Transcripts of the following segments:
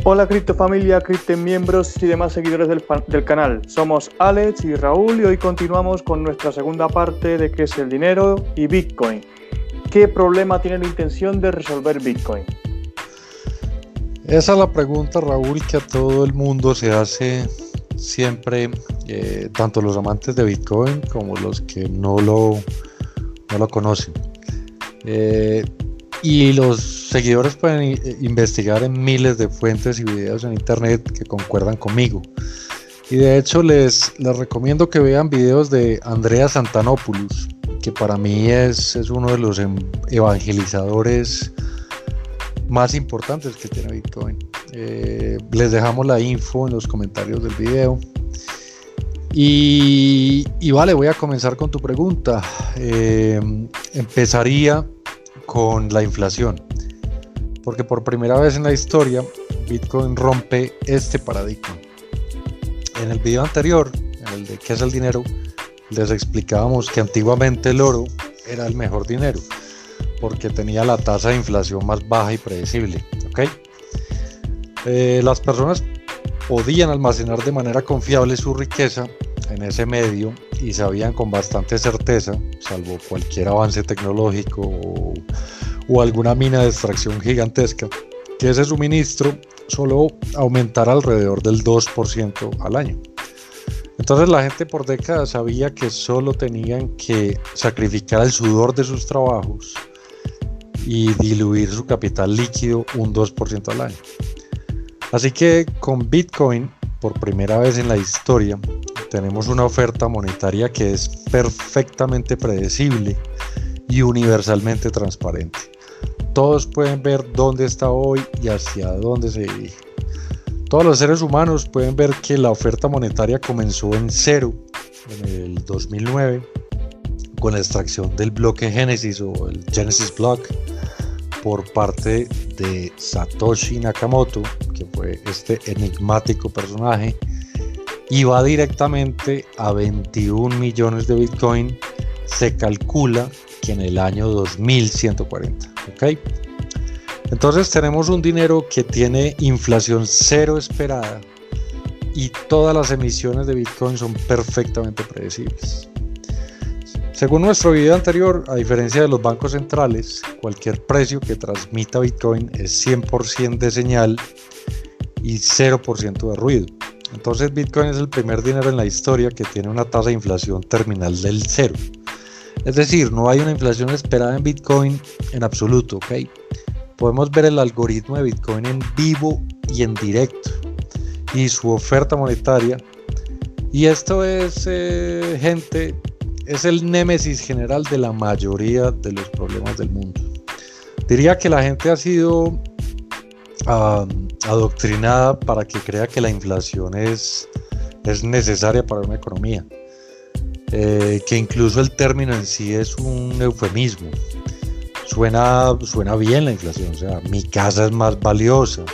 Hola criptofamilia, criptomiembros y demás seguidores del canal. Somos Alex y Raúl y hoy continuamos con nuestra segunda parte de qué es el dinero y Bitcoin. ¿Qué problema tiene la intención de resolver Bitcoin? Esa es la pregunta, Raúl, que a todo el mundo se hace siempre, tanto los amantes de Bitcoin como los que no lo conocen. Y los seguidores pueden investigar en miles de fuentes y videos en internet que concuerdan conmigo. Y de hecho les recomiendo que vean videos de Andreas Antonopoulos, que para mí es uno de los evangelizadores más importantes que tiene Bitcoin. Les dejamos la info en los comentarios del video. Y vale, voy a comenzar con tu pregunta. Empezaría con la inflación, porque por primera vez en la historia Bitcoin rompe este paradigma. En el video anterior, en el de qué es el dinero, les explicábamos que antiguamente el oro era el mejor dinero porque tenía la tasa de inflación más baja y predecible, ¿okay? Las personas podían almacenar de manera confiable su riqueza en ese medio y sabían con bastante certeza, salvo cualquier avance tecnológico o alguna mina de extracción gigantesca, que ese suministro solo aumentará alrededor del 2% al año. Entonces la gente por décadas sabía que solo tenían que sacrificar el sudor de sus trabajos y diluir su capital líquido un 2% al año. Así que con Bitcoin, por primera vez en la historia, tenemos una oferta monetaria que es perfectamente predecible y universalmente transparente. Todos pueden ver dónde está hoy y hacia dónde se dirige. Todos los seres humanos pueden ver que la oferta monetaria comenzó en cero en el 2009 con la extracción del bloque Genesis o el Genesis Block por parte de Satoshi Nakamoto, que fue este enigmático personaje, y va directamente a 21 millones de Bitcoin. Se calcula que en el año 2140, ¿ok? Entonces tenemos un dinero que tiene inflación cero esperada y todas las emisiones de Bitcoin son perfectamente predecibles. Según nuestro video anterior, a diferencia de los bancos centrales, cualquier precio que transmita Bitcoin es 100% de señal y 0% de ruido. Entonces Bitcoin es el primer dinero en la historia que tiene una tasa de inflación terminal del cero. Es decir, no hay una inflación esperada en Bitcoin en absoluto, ¿ok? Podemos ver el algoritmo de Bitcoin en vivo y en directo y su oferta monetaria. Y esto es, gente, es el némesis general de la mayoría de los problemas del mundo. Diría que la gente ha sido adoctrinada para que crea que la inflación es necesaria para una economía, que incluso el término en sí es un eufemismo. Suena bien la inflación, o sea, mi casa es más valiosa,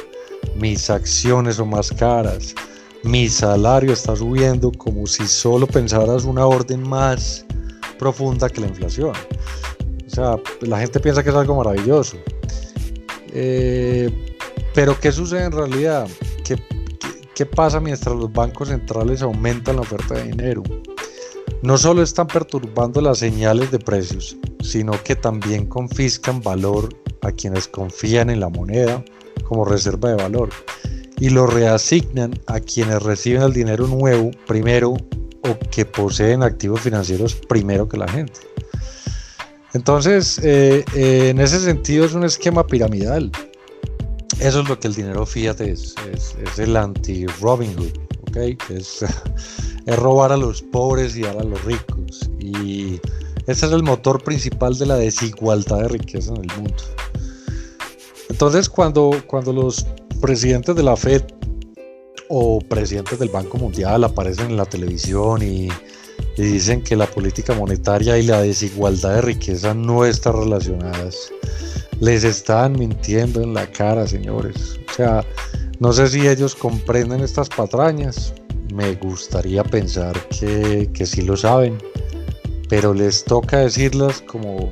mis acciones son más caras, mi salario está subiendo, como si solo pensaras una orden más profunda que la inflación. O sea, la gente piensa que es algo maravilloso. Pero ¿qué sucede en realidad? ¿Qué pasa mientras los bancos centrales aumentan la oferta de dinero? No solo están perturbando las señales de precios, sino que también confiscan valor a quienes confían en la moneda como reserva de valor y lo reasignan a quienes reciben el dinero nuevo primero o que poseen activos financieros primero que la gente. Entonces, en ese sentido es un esquema piramidal. Eso es lo que el dinero fiat es el anti-Robin Hood, ¿okay? Es robar a los pobres y dar a los ricos, y ese es el motor principal de la desigualdad de riqueza en el mundo. Entonces cuando los presidentes de la Fed o presidentes del Banco Mundial aparecen en la televisión y dicen que la política monetaria y la desigualdad de riqueza no están relacionadas, Les están mintiendo en la cara, señores. O sea, no sé si ellos comprenden estas patrañas. Me gustaría pensar que sí lo saben, pero les toca decirlas como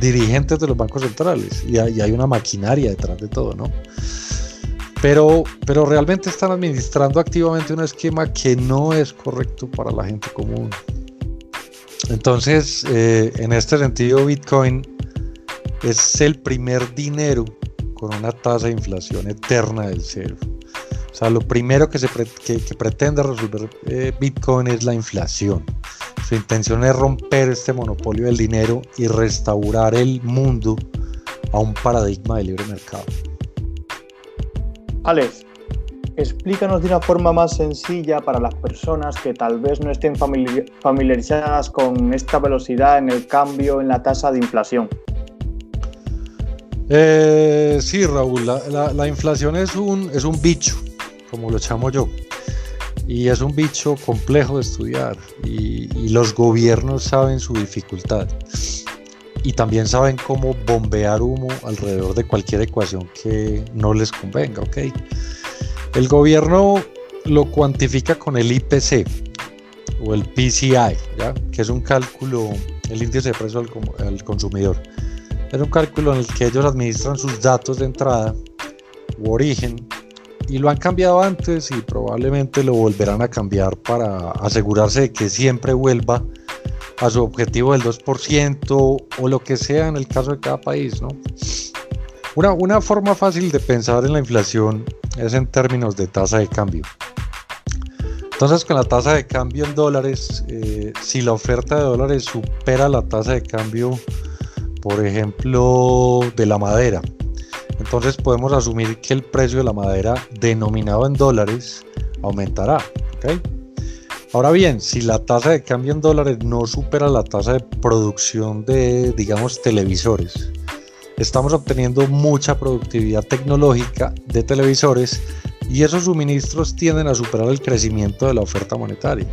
dirigentes de los bancos centrales, y hay una maquinaria detrás de todo, ¿no? Pero realmente están administrando activamente un esquema que no es correcto para la gente común. Entonces, en este sentido, Bitcoin es el primer dinero con una tasa de inflación eterna del cero. O sea, lo primero que pretende resolver Bitcoin es la inflación. Su intención es romper este monopolio del dinero y restaurar el mundo a un paradigma de libre mercado. Alex, explícanos de una forma más sencilla para las personas que tal vez no estén familiarizadas con esta velocidad en el cambio en la tasa de inflación. Sí, Raúl, la inflación es un bicho, como lo llamo yo, y es un bicho complejo de estudiar, y los gobiernos saben su dificultad y también saben cómo bombear humo alrededor de cualquier ecuación que no les convenga, ¿ok? El gobierno lo cuantifica con el IPC o el PCI, ¿ya? Que es un cálculo, el índice de precio al consumidor. Es un cálculo en el que ellos administran sus datos de entrada u origen, y lo han cambiado antes y probablemente lo volverán a cambiar para asegurarse de que siempre vuelva a su objetivo del 2% o lo que sea en el caso de cada país, ¿no? Una forma fácil de pensar en la inflación es en términos de tasa de cambio. Entonces, con la tasa de cambio en dólares, si la oferta de dólares supera la tasa de cambio, por ejemplo, de la madera, entonces podemos asumir que el precio de la madera denominado en dólares aumentará, ¿ok? Ahora bien, si la tasa de cambio en dólares no supera la tasa de producción de, digamos, televisores, estamos obteniendo mucha productividad tecnológica de televisores, y esos suministros tienden a superar el crecimiento de la oferta monetaria.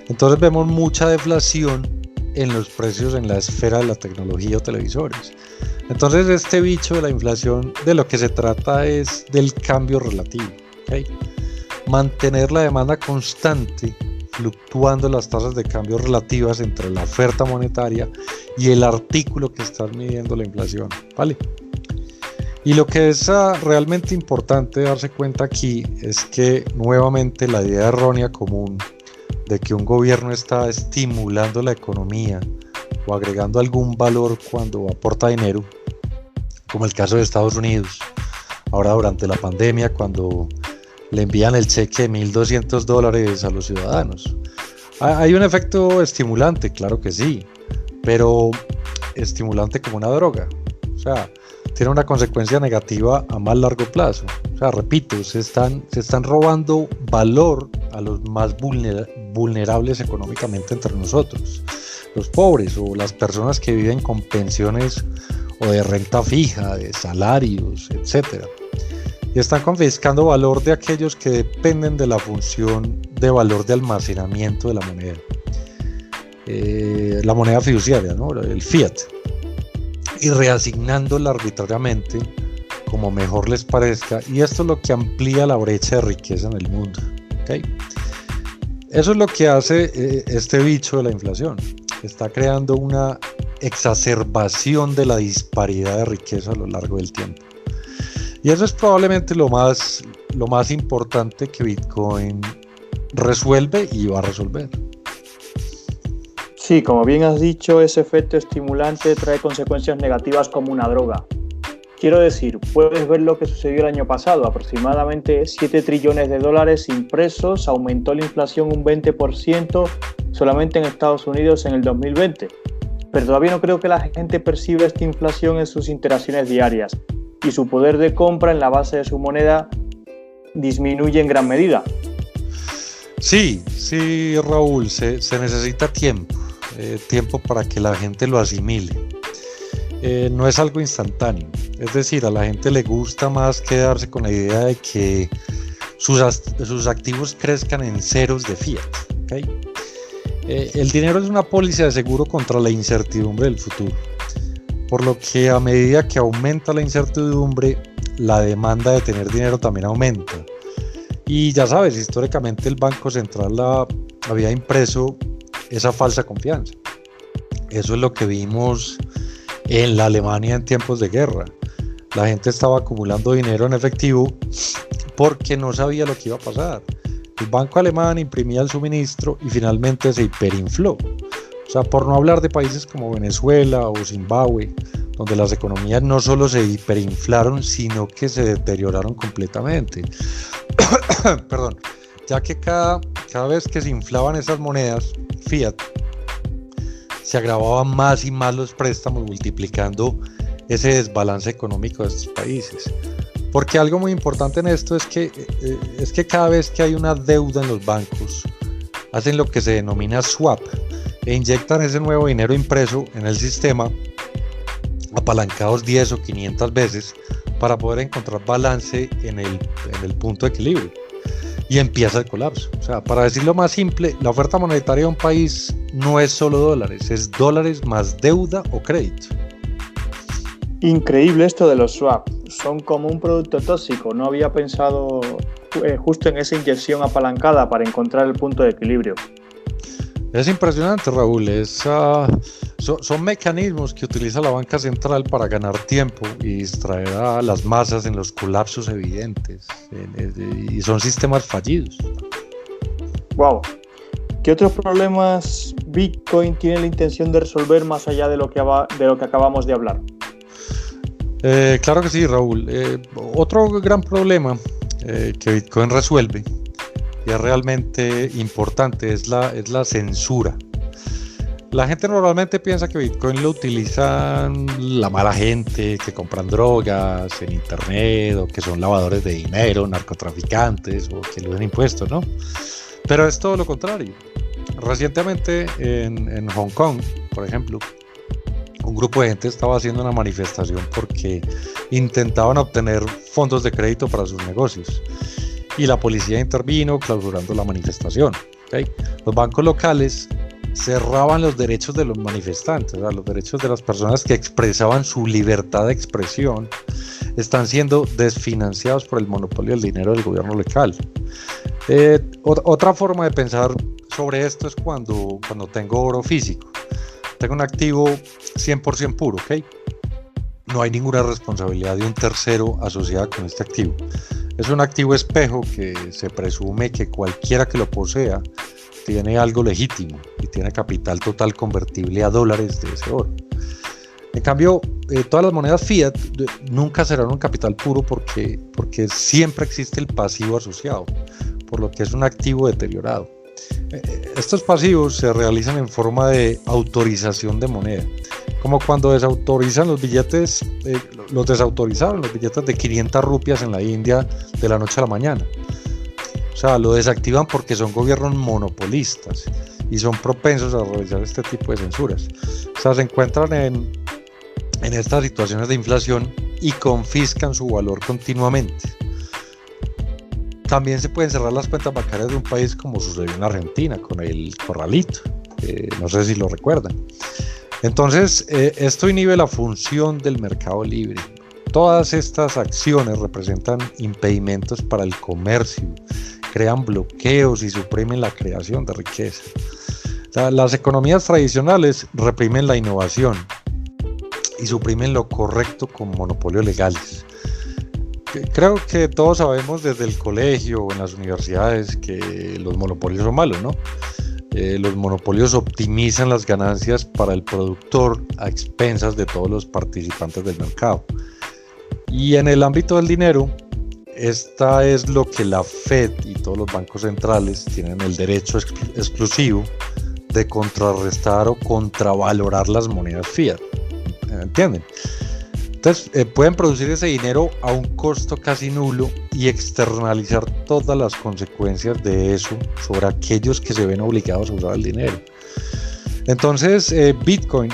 Entonces vemos mucha deflación en los precios en la esfera de la tecnología o televisores. Entonces este bicho de la inflación, de lo que se trata es del cambio relativo, ¿okay? Mantener la demanda constante, fluctuando las tasas de cambio relativas entre la oferta monetaria y el artículo que está midiendo la inflación, ¿vale? Y lo que es realmente importante darse cuenta aquí es que nuevamente la idea errónea común de que un gobierno está estimulando la economía o agregando algún valor cuando aporta dinero, como el caso de Estados Unidos, ahora durante la pandemia, cuando le envían el cheque de $1,200 a los ciudadanos. Hay un efecto estimulante, claro que sí, pero estimulante como una droga. O sea, tiene una consecuencia negativa a más largo plazo. O sea, repito, se están robando valor a los más vulnerables económicamente entre nosotros, los pobres o las personas que viven con pensiones o de renta fija, de salarios, etc. Y están confiscando valor de aquellos que dependen de la función de valor de almacenamiento de la moneda fiduciaria, ¿no? El fiat, y reasignándola arbitrariamente como mejor les parezca, y esto es lo que amplía la brecha de riqueza en el mundo, ¿okay? Eso es lo que hace este bicho de la inflación. Está creando una exacerbación de la disparidad de riqueza a lo largo del tiempo, y eso es probablemente lo más importante que Bitcoin resuelve y va a resolver. Sí, como bien has dicho, ese efecto estimulante trae consecuencias negativas como una droga. Quiero decir, puedes ver lo que sucedió el año pasado. Aproximadamente $7 trillones impresos, aumentó la inflación un 20% solamente en Estados Unidos en el 2020. Pero todavía no creo que la gente perciba esta inflación en sus interacciones diarias, y su poder de compra en la base de su moneda disminuye en gran medida. Sí, Raúl, se necesita tiempo para que la gente lo asimile. No es algo instantáneo, es decir, a la gente le gusta más quedarse con la idea de que sus activos crezcan en ceros de fiat, ¿okay? El dinero es una póliza de seguro contra la incertidumbre del futuro, por lo que a medida que aumenta la incertidumbre, la demanda de tener dinero también aumenta. Y ya sabes, históricamente el Banco Central había impreso esa falsa confianza. Eso es lo que vimos en la Alemania en tiempos de guerra. La gente estaba acumulando dinero en efectivo porque no sabía lo que iba a pasar. El banco alemán imprimía el suministro y finalmente se hiperinfló. O sea, por no hablar de países como Venezuela o Zimbabue, donde las economías no solo se hiperinflaron, sino que se deterioraron completamente. Perdón, ya que cada vez que se inflaban esas monedas fiat, se agravaban más y más los préstamos, multiplicando ese desbalance económico de estos países. Porque algo muy importante en esto es que cada vez que hay una deuda en los bancos, hacen lo que se denomina swap e inyectan ese nuevo dinero impreso en el sistema, apalancados 10 o 500 veces, para poder encontrar balance en el punto de equilibrio. Y empieza el colapso. O sea, para decirlo más simple, la oferta monetaria de un país no es solo dólares, es dólares más deuda o crédito. Increíble esto de los swap. Son como un producto tóxico. No había pensado justo en esa inyección apalancada para encontrar el punto de equilibrio. Es impresionante, Raúl. Son mecanismos que utiliza la banca central para ganar tiempo y distraer a las masas en los colapsos evidentes. Y son sistemas fallidos. Wow. ¿Qué otros problemas Bitcoin tiene la intención de resolver más allá de lo que acabamos de hablar? Claro que sí, Raúl. Otro gran problema que Bitcoin resuelve, y es realmente importante, es la censura. La gente normalmente piensa que Bitcoin lo utilizan la mala gente que compran drogas en internet, o que son lavadores de dinero, narcotraficantes, o que eluden impuestos, ¿no? Pero es todo lo contrario. Recientemente en Hong Kong, por ejemplo, un grupo de gente estaba haciendo una manifestación porque intentaban obtener fondos de crédito para sus negocios. Y la policía intervino clausurando la manifestación. ¿Okay? Los bancos locales cerraban los derechos de los manifestantes, o sea, los derechos de las personas que expresaban su libertad de expresión, están siendo desfinanciados por el monopolio del dinero del gobierno local. Otra forma de pensar sobre esto es cuando tengo oro físico. Tengo un activo 100% puro, ¿ok? No hay ninguna responsabilidad de un tercero asociada con este activo. Es un activo espejo que se presume que cualquiera que lo posea tiene algo legítimo y tiene capital total convertible a dólares de ese oro. En cambio, todas las monedas fiat nunca serán un capital puro porque siempre existe el pasivo asociado, por lo que es un activo deteriorado. Estos pasivos se realizan en forma de autorización de moneda, como cuando desautorizan los billetes, desautorizaron los billetes de 500 rupias en la India de la noche a la mañana. O sea, lo desactivan porque son gobiernos monopolistas y son propensos a realizar este tipo de censuras. O sea, se encuentran en estas situaciones de inflación y confiscan su valor continuamente. También se pueden cerrar las cuentas bancarias de un país, como sucedió en Argentina con el corralito, no sé si lo recuerdan. Entonces, esto inhibe la función del mercado libre. Todas estas acciones representan impedimentos para el comercio, crean bloqueos y suprimen la creación de riqueza. O sea, las economías tradicionales reprimen la innovación y suprimen lo correcto con monopolios legales. Creo que todos sabemos desde el colegio o en las universidades que los monopolios son malos, ¿no? Los monopolios optimizan las ganancias para el productor a expensas de todos los participantes del mercado. Y en el ámbito del dinero, esta es lo que la Fed y todos los bancos centrales tienen el derecho exclusivo de contrarrestar o contravalorar las monedas fiat. ¿Entienden? Entonces pueden producir ese dinero a un costo casi nulo y externalizar todas las consecuencias de eso sobre aquellos que se ven obligados a usar el dinero. Entonces Bitcoin,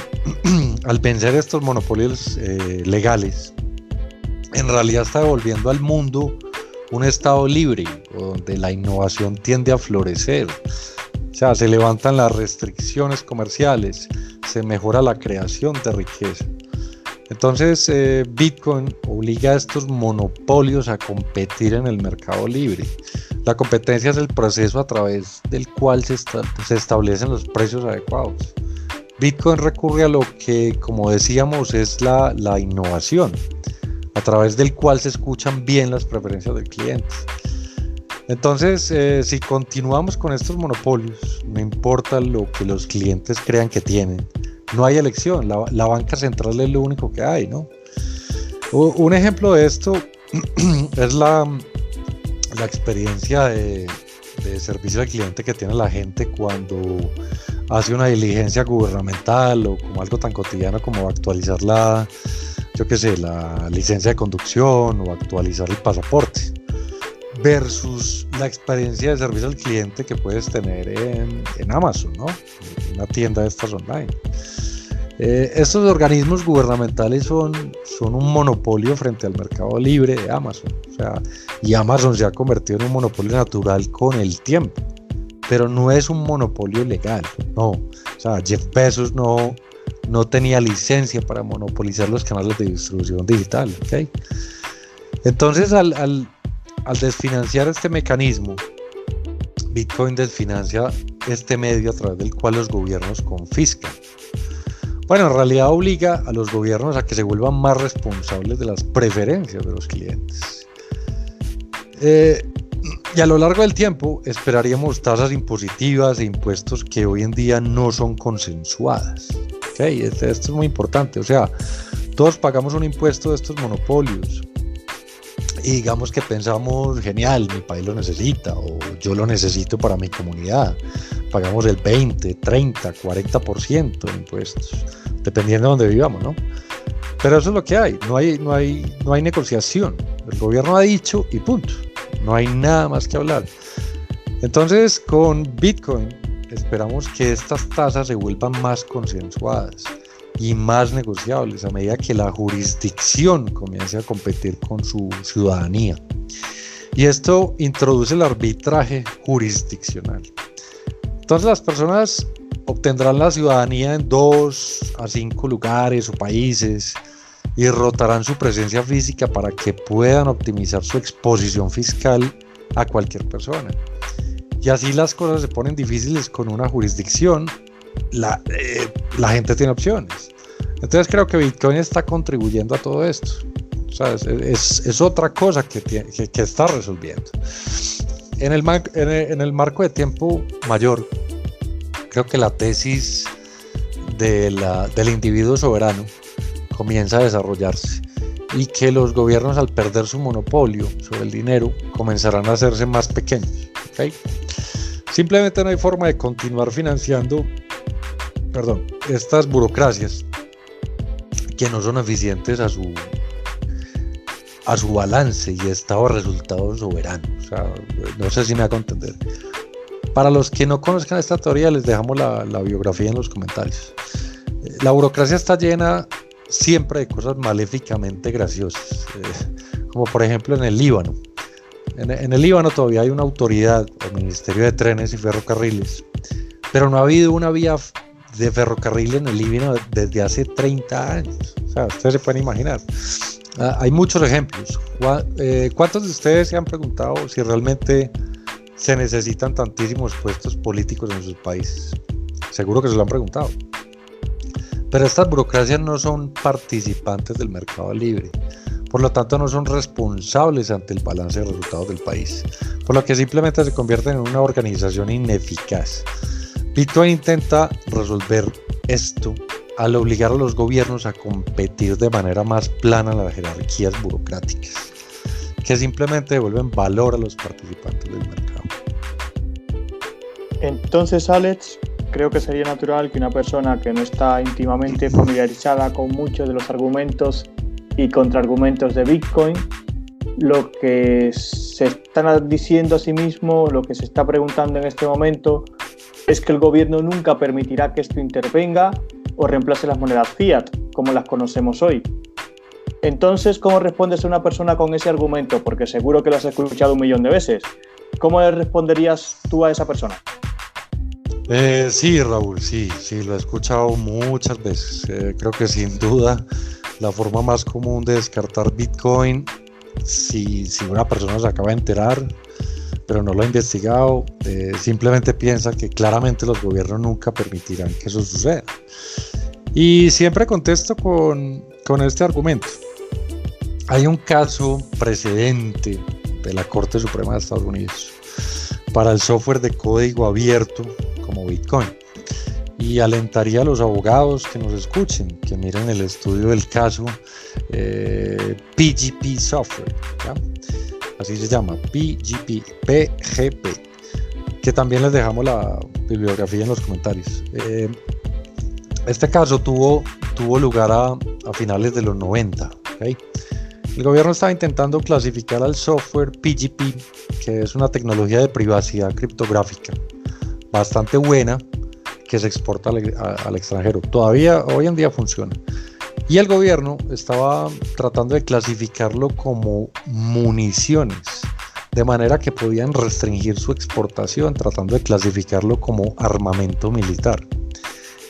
al vencer estos monopolios legales, en realidad está devolviendo al mundo un estado libre, donde la innovación tiende a florecer. O sea, se levantan las restricciones comerciales, se mejora la creación de riqueza. Entonces, Bitcoin obliga a estos monopolios a competir en el mercado libre. La competencia es el proceso a través del cual se establecen los precios adecuados. Bitcoin recurre a lo que, como decíamos, es la innovación, a través del cual se escuchan bien las preferencias del cliente. Entonces, si continuamos con estos monopolios, no importa lo que los clientes crean que tienen, no hay elección, la banca central es lo único que hay, ¿no? Un ejemplo de esto es la experiencia de servicio al cliente que tiene la gente cuando hace una diligencia gubernamental o como algo tan cotidiano como actualizar la licencia de conducción o actualizar el pasaporte, versus la experiencia de servicio al cliente que puedes tener en Amazon, ¿no? Una tienda de estas online. Estos organismos gubernamentales son un monopolio frente al mercado libre de Amazon. O sea, y Amazon se ha convertido en un monopolio natural con el tiempo, pero no es un monopolio legal, no. O sea, Jeff Bezos no tenía licencia para monopolizar los canales de distribución digital, ¿okay? Entonces, al desfinanciar este mecanismo, Bitcoin desfinancia este medio a través del cual los gobiernos confiscan. Bueno, en realidad obliga a los gobiernos a que se vuelvan más responsables de las preferencias de los clientes. Y a lo largo del tiempo esperaríamos tasas impositivas e impuestos que hoy en día no son consensuadas. ¿Okay? Esto es muy importante. O sea, todos pagamos un impuesto de estos monopolios y digamos que pensamos, genial, mi país lo necesita o yo lo necesito para mi comunidad. Pagamos el 20, 30, 40% de impuestos, dependiendo de donde vivamos, ¿no? Pero eso es lo que hay, no hay negociación. El gobierno ha dicho y punto, no hay nada más que hablar. Entonces, con Bitcoin esperamos que estas tasas se vuelvan más consensuadas y más negociables a medida que la jurisdicción comience a competir con su ciudadanía. Y esto introduce el arbitraje jurisdiccional. Entonces las personas obtendrán la ciudadanía en 2 a 5 lugares o países y rotarán su presencia física para que puedan optimizar su exposición fiscal a cualquier persona. Y así las cosas se ponen difíciles con una jurisdicción, la gente tiene opciones. Entonces creo que Bitcoin está contribuyendo a todo esto. O sea, es otra cosa que está resolviendo. En el marco de tiempo mayor, creo que la tesis del individuo soberano comienza a desarrollarse y que los gobiernos, al perder su monopolio sobre el dinero, comenzarán a hacerse más pequeños. ¿Okay? Simplemente no hay forma de continuar financiando estas burocracias que no son eficientes a su balance y estado de resultados soberano. O sea, no sé si me hago entender. Para los que no conozcan esta teoría, les dejamos la biografía en los comentarios. La burocracia está llena siempre de cosas maléficamente graciosas, como por ejemplo en el Líbano. En el Líbano todavía hay una autoridad, el Ministerio de Trenes y Ferrocarriles, pero no ha habido una vía de ferrocarril en el Líbano desde hace 30 años. O sea, ustedes se pueden imaginar. Hay muchos ejemplos. ¿Cuántos de ustedes se han preguntado si realmente se necesitan tantísimos puestos políticos en sus países? Seguro que se lo han preguntado. Pero estas burocracias no son participantes del mercado libre, por lo tanto no son responsables ante el balance de resultados del país, por lo que simplemente se convierten en una organización ineficaz. Bitcoin intenta resolver esto al obligar a los gobiernos a competir de manera más plana en las jerarquías burocráticas, que simplemente devuelven valor a los participantes del mercado. Entonces, Alex, creo que sería natural que una persona que no está íntimamente familiarizada con muchos de los argumentos y contraargumentos de Bitcoin, lo que se están diciendo a sí mismo, lo que se está preguntando en este momento, es que el gobierno nunca permitirá que esto intervenga o reemplace las monedas fiat, como las conocemos hoy. Entonces, ¿cómo respondes a una persona con ese argumento? Porque seguro que lo has escuchado 1.000.000 de veces. ¿Cómo le responderías tú a esa persona? Sí, Raúl, sí, lo he escuchado muchas veces. Creo que sin duda la forma más común de descartar Bitcoin, si una persona se acaba de enterar, pero no lo ha investigado, simplemente piensa que claramente los gobiernos nunca permitirán que eso suceda. Y siempre contesto con este argumento. Hay un caso precedente de la Corte Suprema de Estados Unidos para el software de código abierto como Bitcoin. Y alentaría a los abogados que nos escuchen, que miren el estudio del caso PGP Software, ¿ya? Así se llama, PGP, que también les dejamos la bibliografía en los comentarios. Este caso tuvo lugar a finales de los 90, ¿okay? El gobierno estaba intentando clasificar al software PGP, que es una tecnología de privacidad criptográfica bastante buena, que se exporta al extranjero. Todavía hoy en día funciona. Y el gobierno estaba tratando de clasificarlo como municiones, de manera que podían restringir su exportación, tratando de clasificarlo como armamento militar,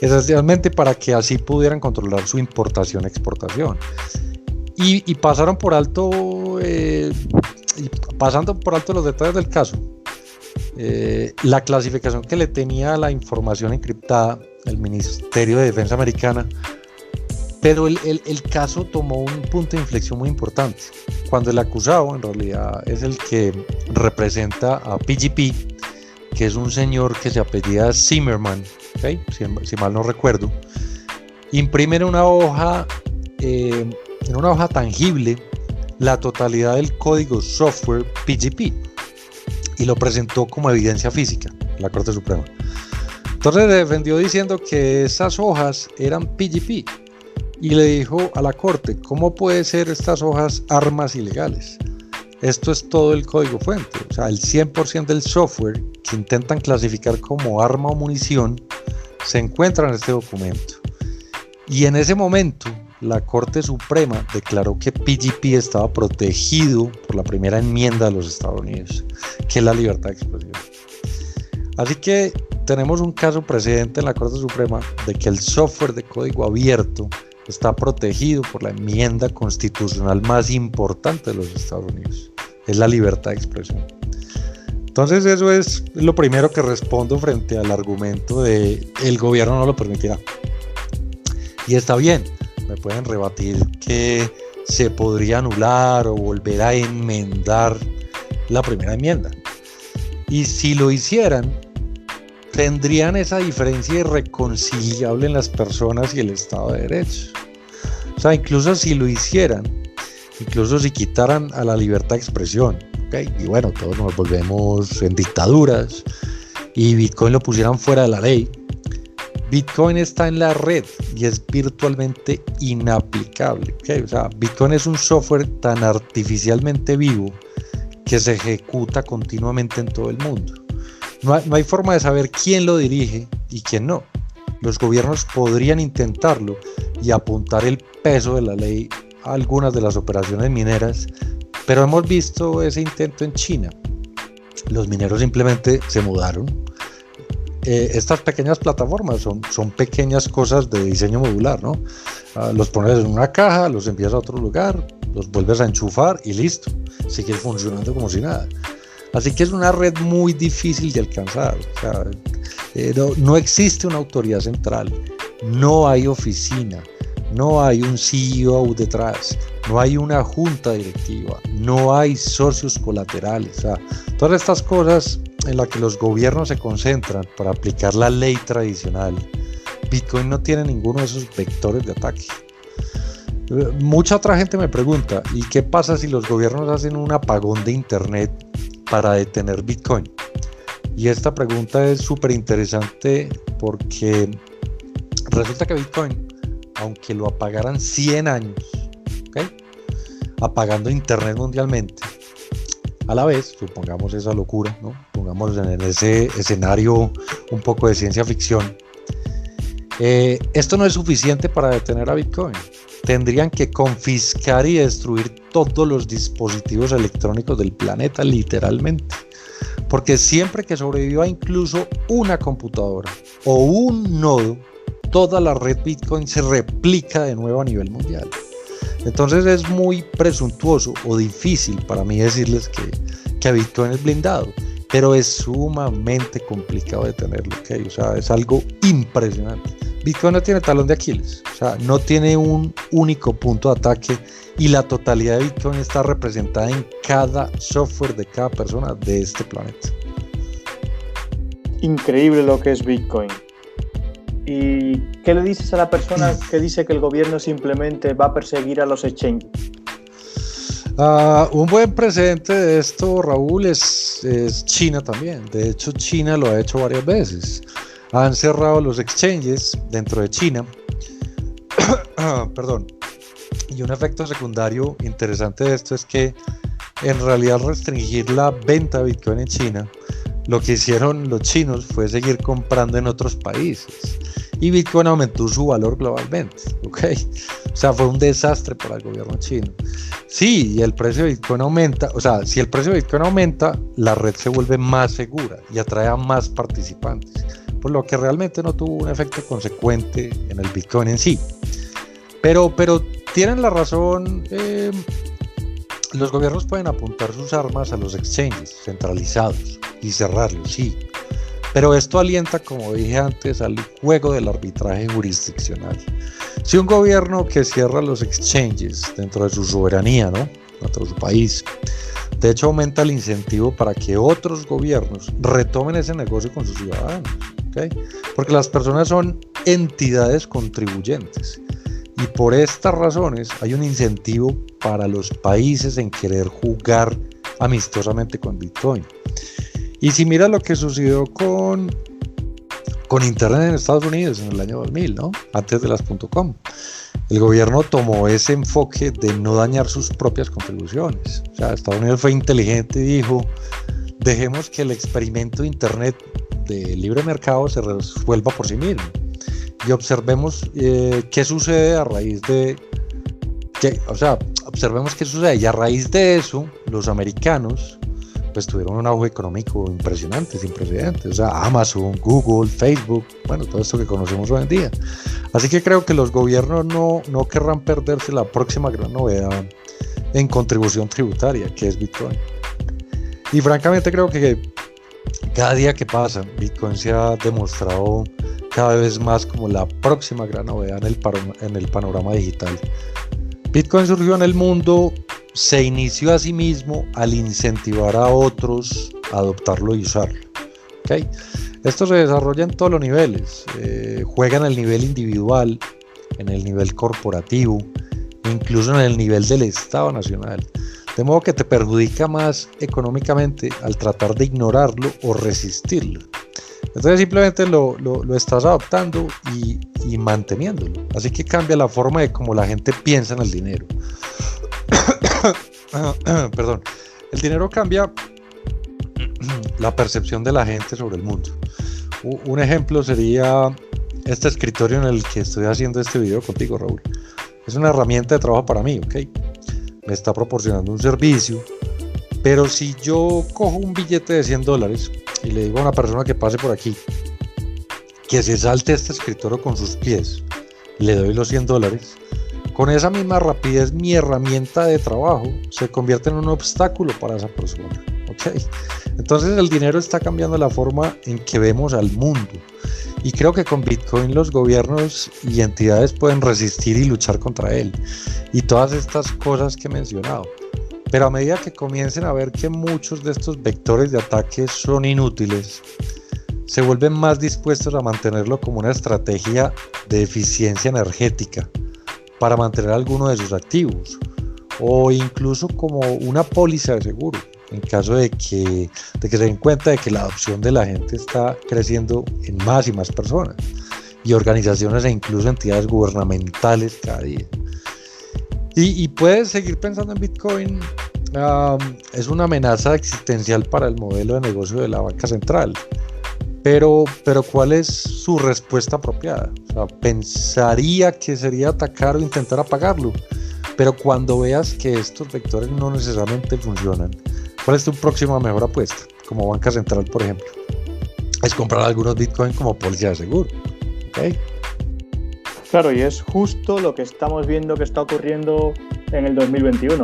esencialmente para que así pudieran controlar su importación-exportación. Y pasaron por alto, pasando por alto los detalles del caso, la clasificación que le tenía a la información encriptada el Ministerio de Defensa americana, pero el caso tomó un punto de inflexión muy importante, cuando el acusado en realidad es el que representa a PGP, que es un señor que se apellida Zimmerman, ¿okay? si mal no recuerdo, imprime en una hoja tangible la totalidad del código software PGP y lo presentó como evidencia física en la Corte Suprema. Entonces se defendió diciendo que esas hojas eran PGP y le dijo a la Corte: ¿cómo puede ser estas hojas armas ilegales? Esto es todo el código fuente, o sea, el 100% del software que intentan clasificar como arma o munición se encuentra en este documento. Y en ese momento la Corte Suprema declaró que PGP estaba protegido por la primera enmienda de los Estados Unidos, que es la libertad de expresión. Así que tenemos un caso precedente en la Corte Suprema de que el software de código abierto está protegido por la enmienda constitucional más importante de los Estados Unidos, es la libertad de expresión. Entonces eso es lo primero que respondo frente al argumento de el gobierno no lo permitirá. Y está bien, me pueden rebatir que se podría anular o volver a enmendar la primera enmienda. Y si lo hicieran, tendrían esa diferencia irreconciliable en las personas y el Estado de Derecho. O sea, incluso si lo hicieran, incluso si quitaran a la libertad de expresión, ¿okay? Y bueno, todos nos volvemos en dictaduras y Bitcoin lo pusieran fuera de la ley, Bitcoin está en la red y es virtualmente inaplicable, ¿okay? O sea, Bitcoin es un software tan artificialmente vivo que se ejecuta continuamente en todo el mundo. No hay forma de saber quién lo dirige y quién no. Los gobiernos podrían intentarlo y apuntar el peso de la ley a algunas de las operaciones mineras, pero hemos visto ese intento en China. Los mineros simplemente se mudaron. Estas pequeñas plataformas son pequeñas cosas de diseño modular, ¿no? Los pones en una caja, los envías a otro lugar, los vuelves a enchufar y listo. Sigue funcionando como si nada. Así que es una red muy difícil de alcanzar. O sea, no existe una autoridad central, no hay oficina, no hay un CEO detrás, no hay una junta directiva, no hay socios colaterales. O sea, todas estas cosas en las que los gobiernos se concentran para aplicar la ley tradicional, Bitcoin no tiene ninguno de esos vectores de ataque. Mucha otra gente me pregunta, ¿y qué pasa si los gobiernos hacen un apagón de internet para detener Bitcoin? Y esta pregunta es súper interesante porque resulta que Bitcoin, aunque lo apagaran 100 años, ¿okay? Apagando internet mundialmente, a la vez, supongamos esa locura, ¿no? Pongamos en ese escenario un poco de ciencia ficción, esto no es suficiente para detener a Bitcoin. Tendrían que confiscar y destruir todos los dispositivos electrónicos del planeta, literalmente. Porque siempre que sobreviva incluso una computadora o un nodo, toda la red Bitcoin se replica de nuevo a nivel mundial. Entonces es muy presuntuoso o difícil para mí decirles que Bitcoin es blindado, pero es sumamente complicado de tenerlo, ¿okay? O sea, es algo impresionante. Bitcoin no tiene talón de Aquiles, o sea, no tiene un único punto de ataque y la totalidad de Bitcoin está representada en cada software de cada persona de este planeta. Increíble lo que es Bitcoin. ¿Y qué le dices a la persona que dice que el gobierno simplemente va a perseguir a los exchanges? Un buen precedente de esto, Raúl, es China también. De hecho, China lo ha hecho varias veces. Han cerrado los exchanges dentro de China. Perdón. Y un efecto secundario interesante de esto es que en realidad restringir la venta de Bitcoin en China, lo que hicieron los chinos fue seguir comprando en otros países y Bitcoin aumentó su valor globalmente, ¿ok? O sea, fue un desastre para el gobierno chino. Sí, y el precio de Bitcoin aumenta, o sea, si el precio de Bitcoin aumenta, la red se vuelve más segura y atrae a más participantes, por lo que realmente no tuvo un efecto consecuente en el Bitcoin en sí. Pero tienen la razón, los gobiernos pueden apuntar sus armas a los exchanges centralizados y cerrarlos, sí. Pero esto alienta, como dije antes, al juego del arbitraje jurisdiccional. Si un gobierno que cierra los exchanges dentro de su soberanía, ¿no?, dentro de su país, de hecho aumenta el incentivo para que otros gobiernos retomen ese negocio con sus ciudadanos, ¿okay? Porque las personas son entidades contribuyentes. Y por estas razones hay un incentivo para los países en querer jugar amistosamente con Bitcoin. Y si miras lo que sucedió con Internet en Estados Unidos en el año 2000, ¿no?, antes de las .com, el gobierno tomó ese enfoque de no dañar sus propias contribuciones. O sea, Estados Unidos fue inteligente y dijo, dejemos que el experimento de Internet de libre mercado se resuelva por sí mismo. Y observemos qué sucede a raíz de... observemos qué sucede. Y a raíz de eso, los americanos pues tuvieron un auge económico impresionante, sin precedentes. O sea, Amazon, Google, Facebook, bueno, todo esto que conocemos hoy en día. Así que creo que los gobiernos no querrán perderse la próxima gran novedad en contribución tributaria, que es Bitcoin. Y francamente creo que cada día que pasa, Bitcoin se ha demostrado cada vez más como la próxima gran novedad en el panorama digital. Bitcoin surgió en el mundo, se inició a sí mismo al incentivar a otros a adoptarlo y usarlo, ¿okay? Esto se desarrolla en todos los niveles, juega en el nivel individual, en el nivel corporativo, incluso en el nivel del Estado Nacional, de modo que te perjudica más económicamente al tratar de ignorarlo o resistirlo. Entonces simplemente lo estás adoptando y manteniéndolo. Así que cambia la forma de cómo la gente piensa en el dinero. Perdón. El dinero cambia la percepción de la gente sobre el mundo. Un ejemplo sería este escritorio en el que estoy haciendo este video contigo, Raúl. Es una herramienta de trabajo para mí, ¿ok? Me está proporcionando un servicio. Pero si yo cojo un billete de $100 y le digo a una persona que pase por aquí que se salte este escritorio con sus pies, le doy los $100, con esa misma rapidez mi herramienta de trabajo se convierte en un obstáculo para esa persona, ¿ok? Entonces el dinero está cambiando la forma en que vemos al mundo y creo que con Bitcoin los gobiernos y entidades pueden resistir y luchar contra él y todas estas cosas que he mencionado. Pero a medida que comiencen a ver que muchos de estos vectores de ataque son inútiles, se vuelven más dispuestos a mantenerlo como una estrategia de eficiencia energética para mantener alguno de sus activos o incluso como una póliza de seguro en caso de que se den cuenta de que la adopción de la gente está creciendo en más y más personas y organizaciones e incluso entidades gubernamentales cada día. Y puedes seguir pensando en Bitcoin, es una amenaza existencial para el modelo de negocio de la banca central, pero ¿cuál es su respuesta apropiada? O sea, pensaría que sería atacar o intentar apagarlo, pero cuando veas que estos vectores no necesariamente funcionan, ¿cuál es tu próxima mejor apuesta? Como banca central, por ejemplo, es comprar algunos Bitcoin como póliza de seguro, ¿ok? Claro, y es justo lo que estamos viendo que está ocurriendo en el 2021.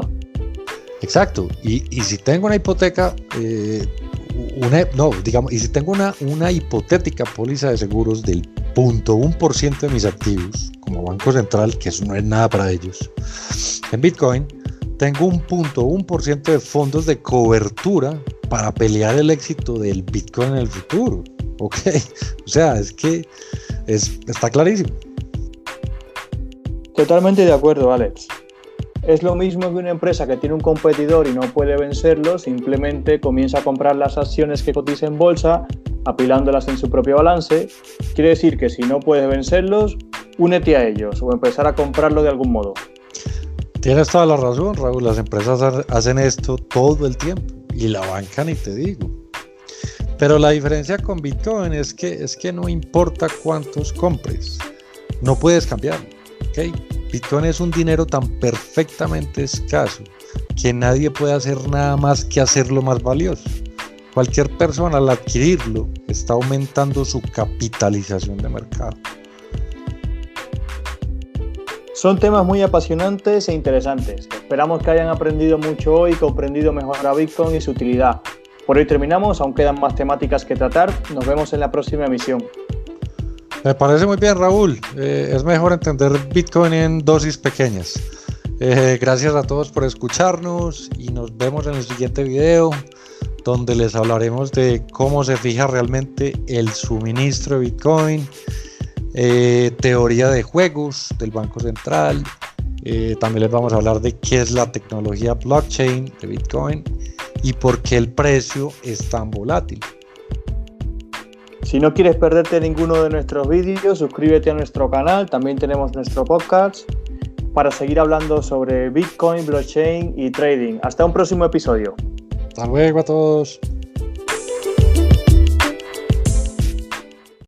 Exacto, y si tengo una hipoteca, y si tengo una hipotética póliza de seguros del 0.1% de mis activos, como Banco Central, que eso no es nada para ellos, en Bitcoin tengo un 0.1% de fondos de cobertura para pelear el éxito del Bitcoin en el futuro. Ok, o sea, es que está clarísimo. Totalmente de acuerdo, Alex. Es lo mismo que una empresa que tiene un competidor y no puede vencerlo, simplemente comienza a comprar las acciones que cotiza en bolsa, apilándolas en su propio balance. Quiere decir que si no puedes vencerlos, únete a ellos o empezar a comprarlo de algún modo. Tienes toda la razón, Raúl. Las empresas hacen esto todo el tiempo y la banca ni te digo. Pero la diferencia con Bitcoin es que no importa cuántos compres, no puedes cambiarlo. ¿Okay? Bitcoin es un dinero tan perfectamente escaso que nadie puede hacer nada más que hacerlo más valioso. Cualquier persona al adquirirlo está aumentando su capitalización de mercado. Son temas muy apasionantes e interesantes. Esperamos que hayan aprendido mucho hoy y comprendido mejor a Bitcoin y su utilidad. Por hoy terminamos, aún quedan más temáticas que tratar. Nos vemos en la próxima emisión. Me parece muy bien, Raúl. Es mejor entender Bitcoin en dosis pequeñas. Gracias a todos por escucharnos y nos vemos en el siguiente video, donde les hablaremos de cómo se fija realmente el suministro de Bitcoin, teoría de juegos del Banco Central. También les vamos a hablar de qué es la tecnología blockchain de Bitcoin y por qué el precio es tan volátil. Si no quieres perderte ninguno de nuestros vídeos, suscríbete a nuestro canal. También tenemos nuestro podcast para seguir hablando sobre Bitcoin, blockchain y trading. Hasta un próximo episodio. Hasta luego a todos.